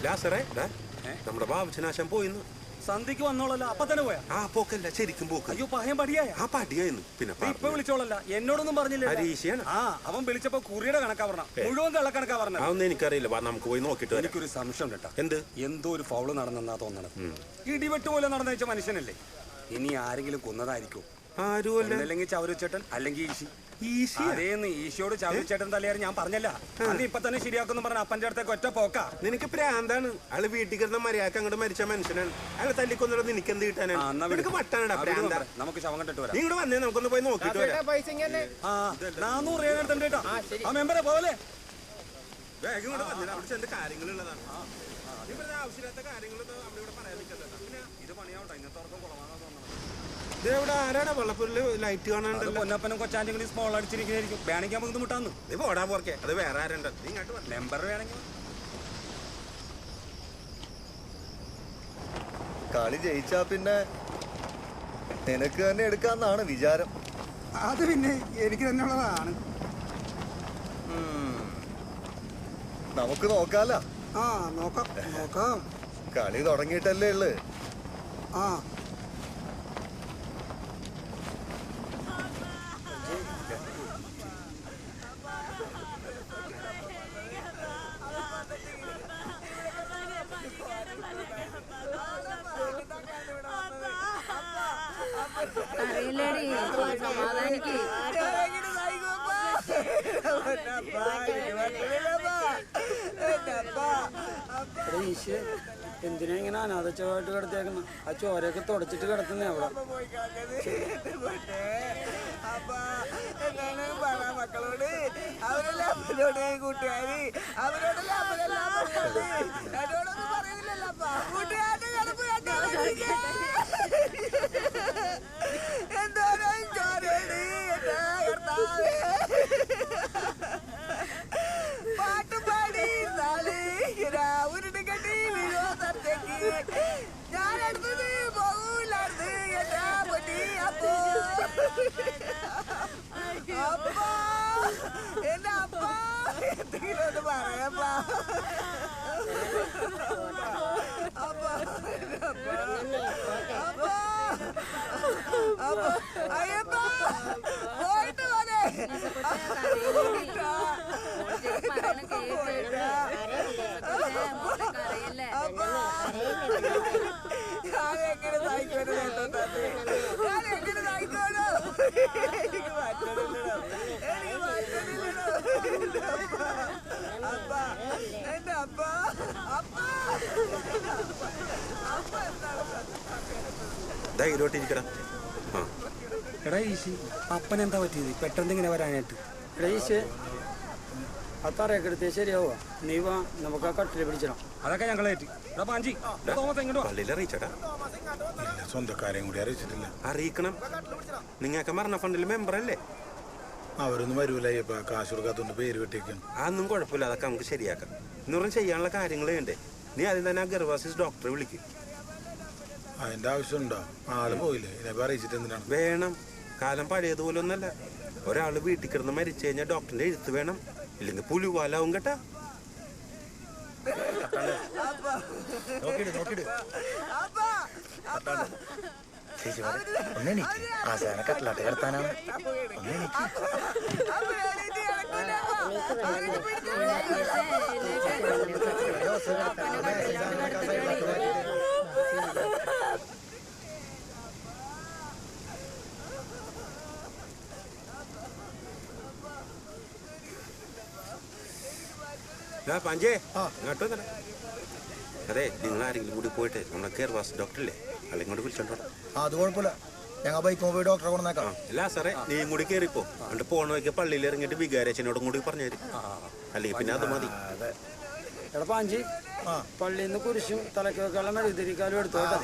ലാസറേ നമ്മുടെ ബാബുച്ചനാശം പോയിന്ന്. സന്ധ്യക്ക് വന്നോളല്ല, അപ്പൊ തന്നെ പോയാ? ആ പോക്കല്ല, ശരിക്കും പോക്ക്. അയ്യോ പഹയം പടിയായ? ആ പടിയായിരുന്നു. പിന്നെ ഇപ്പൊ വിളിച്ചോളല്ല, എന്നോടൊന്നും പറഞ്ഞില്ല. ഹരീഷിയാണ്. ആ അവൻ വിളിച്ചപ്പോ കുറിയുടെ കണക്കാ പറഞ്ഞ, മുഴുവൻ കള്ളക്കണക്കാ പറഞ്ഞ. അതൊന്നും എനിക്കറിയില്ല, നമുക്ക് പോയി നോക്കിട്ട്. എനിക്കൊരു സംശയം കേട്ടാ. എന്ത്? എന്തോ ഒരു ഫൗള് നടന്നെന്നാ തോന്നണത്. ഇടിവെട്ട് പോലെ നടന്ന വെച്ച മനുഷ്യനല്ലേ? ഇനി ആരെങ്കിലും കൊന്നതായിരിക്കും. അല്ലെങ്കിൽ ചവരുച്ചേട്ടൻ, അല്ലെങ്കിൽ ഈശി. അതേന്ന് ഈശോട് ചവരുച്ചേട്ടൻ തലയാറ് ഞാൻ പറഞ്ഞല്ല. അന്ന് ഇപ്പൊ തന്നെ ശരിയാക്കുന്നു പറഞ്ഞ അപ്പന്റെ അടുത്തേക്ക് ഒറ്റ പോക്കാ. നിനക്ക് പ്രാന്താണ്. അയാള് വീട്ടിൽ കിടന്ന മര്യാദക്ക് അങ്ങോട്ട് മരിച്ച മനുഷ്യനാണ്. അയാളെ തല്ലിക്കൊന്നിട്ട് നിനക്ക് എന്ത് കിട്ടാനാണ്? നമുക്ക് ശവം കണ്ടിട്ട് വരാം. നിങ്ങൾ വന്നേ, നമുക്കൊന്ന് പോയി നോക്കിട്ട് വരാം. 400 രൂപ എടുത്തിട്ടാ ആ മെമ്പറെ പോലെ വേഗം കൂടെ വന്നില്ല. അവിടെ ചെന്ന് കാര്യങ്ങളുള്ളതാണ്. ആവശ്യമില്ലാത്ത കാര്യങ്ങളൊന്നും അവിടെ ഇവിടെ പറയാൻ നിൽക്കല്ല. പിന്നെ ഇത് പണിയാവട്ടെ, ഇന്നത്തെ ഉറക്കം കുളമാണെന്ന് തോന്നണം. ഇതെവിടെ ആരാണ് വെള്ളപ്പൂരില് ലൈറ്റ് കാണാണ്ടല്ലോ? പൊന്നപ്പനും കൊച്ചാൻ്റെ കൂടി സ്മോൾ അടിച്ചിരിക്കുന്നതായിരിക്കും. വേണമെങ്കിൽ നമുക്ക് ഇത് മുട്ടാന്ന്. നീ പോടാ പോർക്കെ, അത് വേറെ ആരുണ്ട്. നീ ഇങ്ങോട്ട് വന്ന മെമ്പർ വേണമെങ്കിൽ. കളി ജയിച്ചാ പിന്നെ നിനക്ക് തന്നെ എടുക്കാന്നാണ് വിചാരം. അത് പിന്നെ എനിക്ക് തന്നെ ഉള്ളതാണ്. നമുക്ക് നോക്കാല. ആ നോക്കാം നോക്കാം. കളി തുടങ്ങിയിട്ടല്ലേ ഉള്ളു. ആ എന്തിനാ ഇങ്ങനെ അനാഥച്ചമായിട്ട് കിടത്തേക്കണം? ആ ചോരയൊക്കെ തുടച്ചിട്ട് കിടത്തുന്നേ അവിടെ. മക്കളോട് അവരെല്ലാം കൂട്ടുകാരി അവരോടെല്ലാം പറയുന്നില്ലല്ലോ കൂട്ടുകാരുടെ കിടപ്പ് എന്തോരം ചോരേടി പാട്ടും പാടി ഉരുട്ട് കെട്ടി വിനോദത്തേക്ക് ഞാൻ അടുത്തത് പോകൂലായിരുന്നു എന്താ പൊട്ടി. അപ്പോ അപ്പാ എന്റെ അപ്പ എന്തെങ്കിലും ഒന്ന് പറയാപ്പാ. അയ്യപ്പ പോയിട്ട് പോലെ ഞാനെങ്ങനെ സഹിക്കണോ ഞാനെങ്ങനെ സഹിക്കണോ? എനിക്ക് മാറ്റണില്ലടോ, എനിക്ക് മാറ്റണില്ലടോ. അപ്പ എന്റെ അപ്പ അപ്പ അപ്പ എന്താണ് ധൈര്യമായിട്ടിരിക്കടാ. എടാ ഈശി, അപ്പനെന്താ പറ്റിയത് പെട്ടെന്ന് ഇങ്ങനെ വരാനായിട്ട്? എടാ ഈശ്, ആ തറയൊക്കെ എടുത്തേ ശരിയാവുക. നീ വാ, നമുക്ക് ആ കട്ടില് പിടിച്ചിടാം. അതൊക്കെ ഞങ്ങളേറ്റ്. പള്ളിയിൽ അറിയിച്ചടാ. സ്വന്തക്കാരെയും കൂടി അറിയിച്ചിട്ടില്ല. അറിയിക്കണം. നിങ്ങൾക്ക് മരണ ഫണ്ടിൽ മെമ്പറല്ലേ? അവരൊന്നും വരൂല. ഇപ്പൊ കാശ് കൊടുക്കാത്തോണ്ട് പേര് വെട്ടിയേക്കാണ്. അതൊന്നും കുഴപ്പമില്ല, അതൊക്കെ നമുക്ക് ശരിയാക്കാം. എന്ന് പറഞ്ഞാൽ ചെയ്യാനുള്ള കാര്യങ്ങൾ വേണ്ടേ? നീ ആദ്യം തന്നെ ആ ഗർഭാസിസ് ഡോക്ടറെ വിളിക്കും. അതിന്റെ ആവശ്യമുണ്ടോ? ആള് പോയില്ലേ? ഇതിനെ അറിയിച്ചിട്ട് എന്തിനാണ്? വേണം. കാലം പഴയതുപോലെ ഒന്നല്ല. ഒരാള് വീട്ടിൽ കിടന്ന് മരിച്ചു കഴിഞ്ഞാൽ ഡോക്ടറിന്റെ എഴുത്ത് വേണം, ഇല്ലെങ്കിൽ പുലിവാലാവും കേട്ടാ. ആശാനെ കട്ടിലാട്ട് കിടത്താനാണ്. പഞ്ചേ കേട്ടോ തന്നെ. അതെ, നിങ്ങൾ ആരെങ്കിലും കൂടി പോയിട്ട് നമ്മളെ കേർവാസ് ഡോക്ടറില്ലേ അല്ലെ ഇങ്ങോട്ട് വിളിച്ചോണ്ടോ. അത് കുഴപ്പമില്ല, ഞങ്ങൾ ബൈക്ക് പോയി ഡോക്ടറെ കൊണ്ടുവന്നേക്കാം. അല്ല സാറേ, നീയും കൂടി കയറിപ്പോ. എന്നിട്ട് പോണ വയ്ക്ക് പള്ളിയിൽ ഇറങ്ങിയിട്ട് വികാരച്ചനോടും കൂടി പറഞ്ഞു തരും. അല്ലെങ്കിൽ പിന്നെ അത് മതി. എടാ പാഞ്ചി, പള്ളിയിൽ നിന്ന് കുരിശും തലക്ക് വെക്കാനുള്ള മെഴുകുതിരിക്കാലും എടുത്തോട്ടാ.